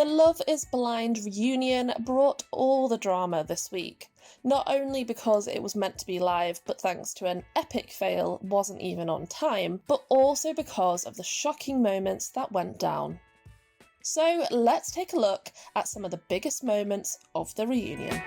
The Love is Blind reunion brought all the drama this week, not only because it was meant to be live but thanks to an epic fail wasn't even on time, but also because of the shocking moments that went down. So let's take a look at some of the biggest moments of the reunion.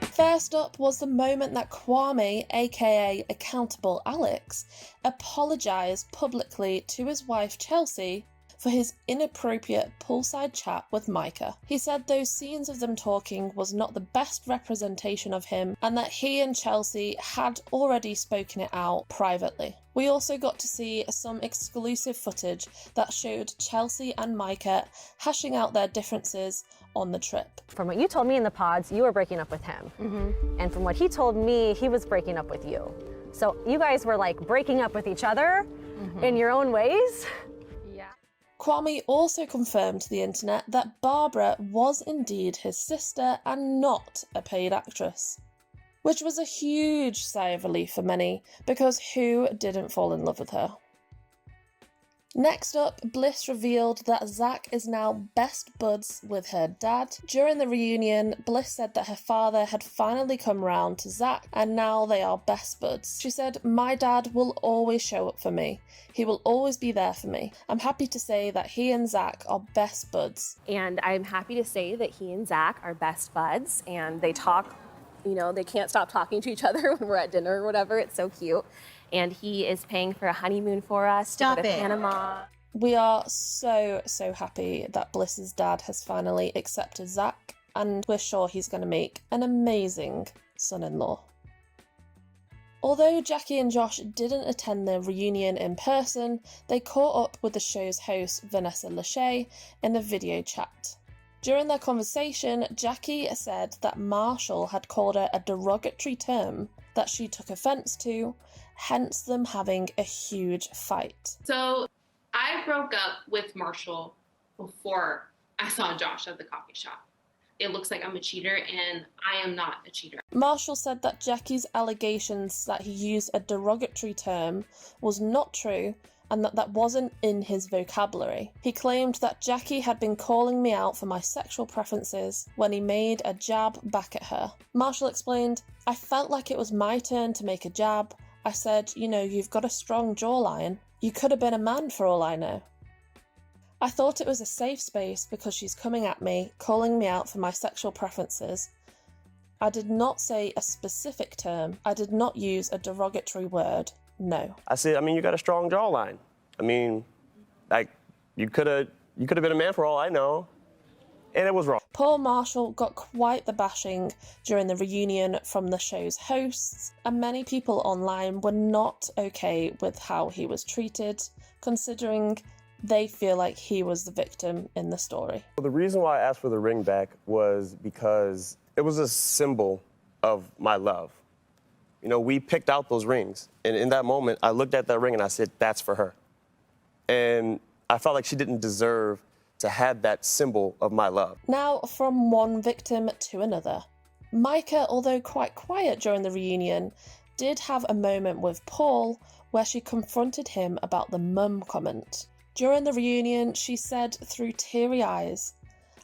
First up was the moment that Kwame, aka Accountable Alex, apologised publicly to his wife Chelsea for his inappropriate poolside chat with Micah. He said those scenes of them talking was not the best representation of him and that he and Chelsea had already spoken it out privately. We also got to see some exclusive footage that showed Chelsea and Micah hashing out their differences on the trip. From what you told me in the pods, you were breaking up with him. And from what he told me, he was breaking up with you. So you guys were like breaking up with each other in your own ways. Kwame also confirmed to the internet that Barbara was indeed his sister and not a paid actress, which was a huge sigh of relief for many, because who didn't fall in love with her? Next up, Bliss revealed that Zack is now best buds with her dad. During the reunion, Bliss said that her father had finally come round to Zack and now they are best buds. She said, "My dad will always show up for me. He will always be there for me. I'm happy to say that he and Zack are best buds." And I'm happy to say that he and Zack are best buds and they talk, you know, they can't stop talking to each other when we're at dinner or whatever. It's so cute. And he is paying for a honeymoon for us to go to Panama. We are so happy that Bliss's dad has finally accepted Zack, and we're sure he's going to make an amazing son-in-law. Although Jackie and Josh didn't attend the reunion in person, they caught up with the show's host Vanessa Lachey in a video chat. During their conversation, Jackie said that Marshall had called her a derogatory term that she took offence to, hence them having a huge fight. So I broke up with Marshall before I saw Josh at the coffee shop. It looks like I'm a cheater, and I am not a cheater. Marshall said that Jackie's allegations that he used a derogatory term was not true and that that wasn't in his vocabulary. He claimed that Jackie had been calling me out for my sexual preferences when he made a jab back at her. Marshall explained, "I felt like it was my turn to make a jab. I said, you know, you've got a strong jawline. You could have been a man for all I know. I thought it was a safe space because she's coming at me, calling me out for my sexual preferences. I did not say a specific term. I did not use a derogatory word. No." I said, I mean, you got a strong jawline. I mean, like, you could have been a man for all I know. And it was wrong. Paul Marshall got quite the bashing during the reunion from the show's hosts, and many people online were not okay with how he was treated, considering they feel like he was the victim in the story. Well, the reason why I asked for the ring back was because it was a symbol of my love. You know, we picked out those rings, and in that moment, I looked at that ring and I said, that's for her. And I felt like she didn't deserve to have that symbol of my love. Now, from one victim to another. Micah, although quite quiet during the reunion, did have a moment with Paul where she confronted him about the mum comment. During the reunion, she said through teary eyes,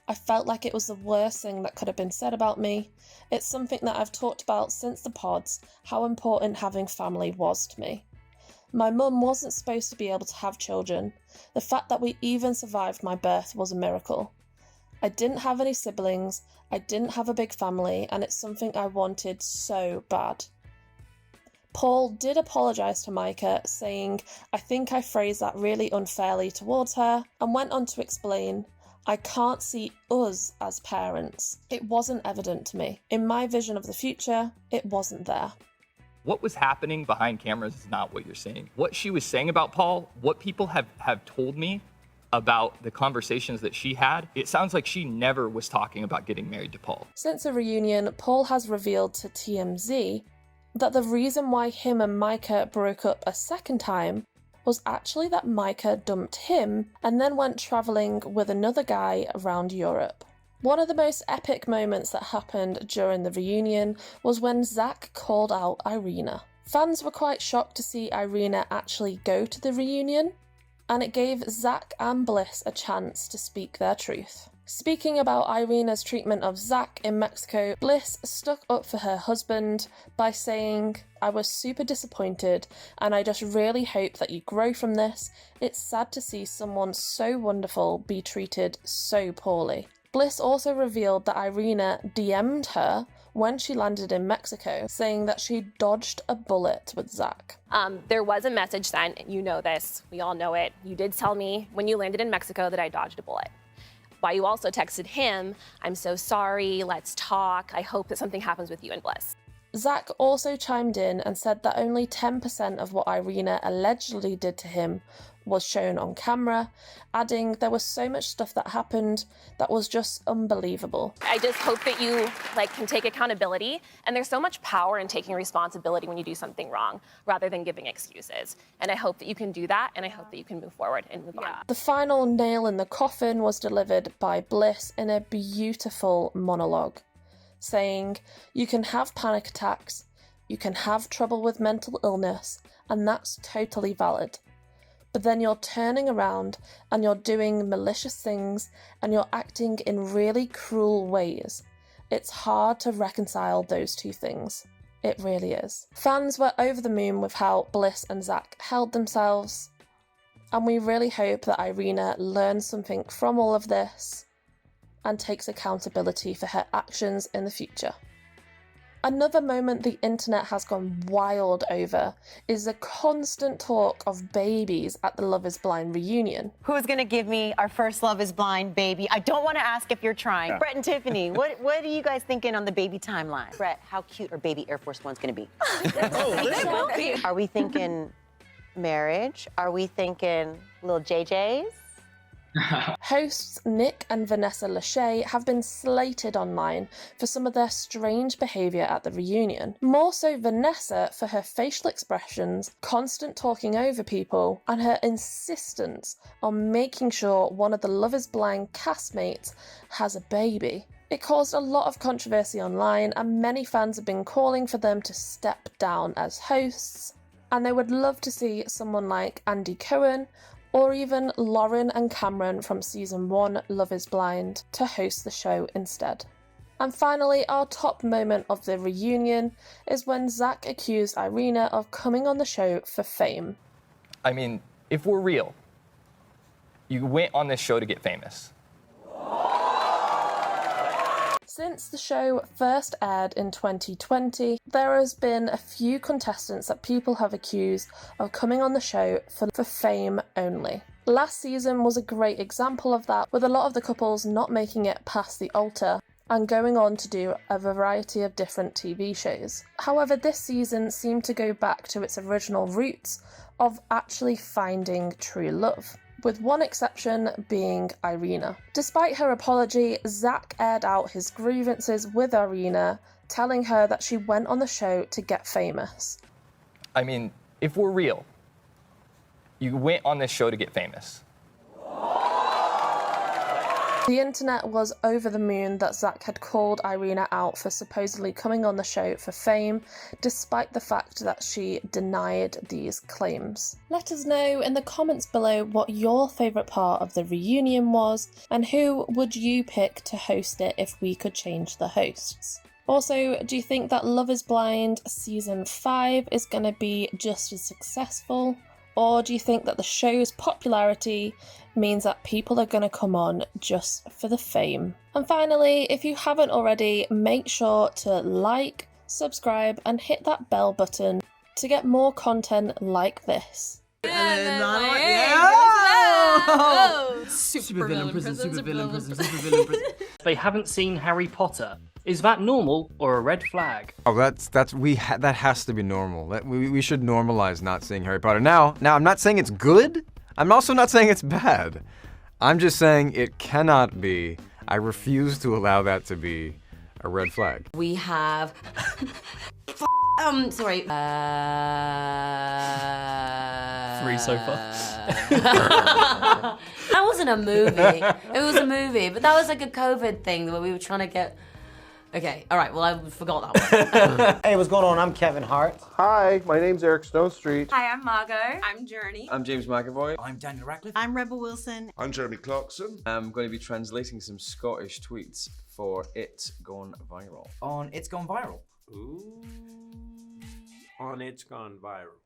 "I felt like it was the worst thing that could have been said about me. It's something that I've talked about since the pods, how important having family was to me. My mum wasn't supposed to be able to have children. The fact that we even survived my birth was a miracle. I didn't have any siblings, I didn't have a big family, and it's something I wanted so bad." Paul did apologise to Micah, saying, "I think I phrased that really unfairly towards her," and went on to explain, "I can't see us as parents. It wasn't evident to me. In my vision of the future, it wasn't there." What was happening behind cameras is not what you're saying. What she was saying about Paul, what people have told me about the conversations that she had, it sounds like she never was talking about getting married to Paul. Since the reunion, Paul has revealed to TMZ that the reason why him and Micah broke up a second time was actually that Micah dumped him and then went travelling with another guy around Europe. One of the most epic moments that happened during the reunion was when Zack called out Irena. Fans were quite shocked to see Irena actually go to the reunion, and it gave Zack and Bliss a chance to speak their truth. Speaking about Irena's treatment of Zack in Mexico, Bliss stuck up for her husband by saying, "I was super disappointed and I just really hope that you grow from this. It's sad to see someone so wonderful be treated so poorly." Bliss also revealed that Irena DM'd her when she landed in Mexico, saying that she dodged a bullet with Zack. There was a message sent, you know this, we all know it. You did tell me when you landed in Mexico that I dodged a bullet. Why you also texted him, "I'm so sorry, let's talk, I hope that something happens with you and Bliss." Zack also chimed in and said that only 10% of what Irena allegedly did to him was shown on camera, adding there was so much stuff that happened that was just unbelievable. I just hope that you can take accountability, and there's so much power in taking responsibility when you do something wrong, rather than giving excuses. And I hope that you can do that, and I hope that you can move forward and move on. The final nail in the coffin was delivered by Bliss in a beautiful monologue, saying, "You can have panic attacks, you can have trouble with mental illness, and that's totally valid. But then you're turning around and you're doing malicious things and you're acting in really cruel ways. It's hard to reconcile those two things. It really is." Fans were over the moon with how Bliss and Zack held themselves, and we really hope that Irena learns something from all of this and takes accountability for her actions in the future. Another moment the internet has gone wild over is the constant talk of babies at the Love is Blind reunion. Who's gonna give me our first Love is Blind baby? I don't want to ask if you're trying. Yeah. Brett and Tiffany, what are you guys thinking on the baby timeline? Brett, how cute are baby Air Force Ones gonna be? Are we thinking marriage? Are we thinking little JJs? Hosts Nick and Vanessa Lachey have been slated online for some of their strange behaviour at the reunion. More so Vanessa for her facial expressions, constant talking over people, and her insistence on making sure one of the Love is Blind castmates has a baby. It caused a lot of controversy online, and many fans have been calling for them to step down as hosts, and they would love to see someone like Andy Cohen or even Lauren and Cameron from season 1 Love is Blind to host the show instead. And finally, our top moment of the reunion is when Zack accused Irena of coming on the show for fame. I mean, if we're real, you went on this show to get famous. Since the show first aired in 2020, there has been a few contestants that people have accused of coming on the show for fame only. Last season was a great example of that, with a lot of the couples not making it past the altar and going on to do a variety of different TV shows. However, this season seemed to go back to its original roots of actually finding true love, with one exception being Irena. Despite her apology, Zack aired out his grievances with Irena, telling her that she went on the show to get famous. I mean, if we're real, you went on this show to get famous. The internet was over the moon that Zack had called Irena out for supposedly coming on the show for fame, despite the fact that she denied these claims. Let us know in the comments below what your favourite part of the reunion was, and who would you pick to host it if we could change the hosts. Also, do you think that Love is Blind Season 5 is going to be just as successful? Or do you think that the show's popularity means that people are going to come on just for the fame? And finally, if you haven't already, make sure to like, subscribe, and hit that bell button to get more content like this. Super villain prison, super villain prison, super villain prison. They haven't seen Harry Potter. Is that normal or a red flag? Oh, that has to be normal. We should normalize not seeing Harry Potter. Now I'm not saying it's good. I'm also not saying it's bad. I'm just saying it cannot be. I refuse to allow that to be a red flag. We have sorry. 3 so far. That wasn't a movie. It was a movie, but that was like a COVID thing where we were trying to get Okay, all right, well, I forgot that one. Hey, what's going on? I'm Kevin Hart. Hi, my name's Eric Stonestreet. Hi, I'm Margot. I'm Journey. I'm James McAvoy. I'm Daniel Radcliffe. I'm Rebel Wilson. I'm Jeremy Clarkson. I'm going to be translating some Scottish tweets for It's Gone Viral. On It's Gone Viral. Ooh. On It's Gone Viral.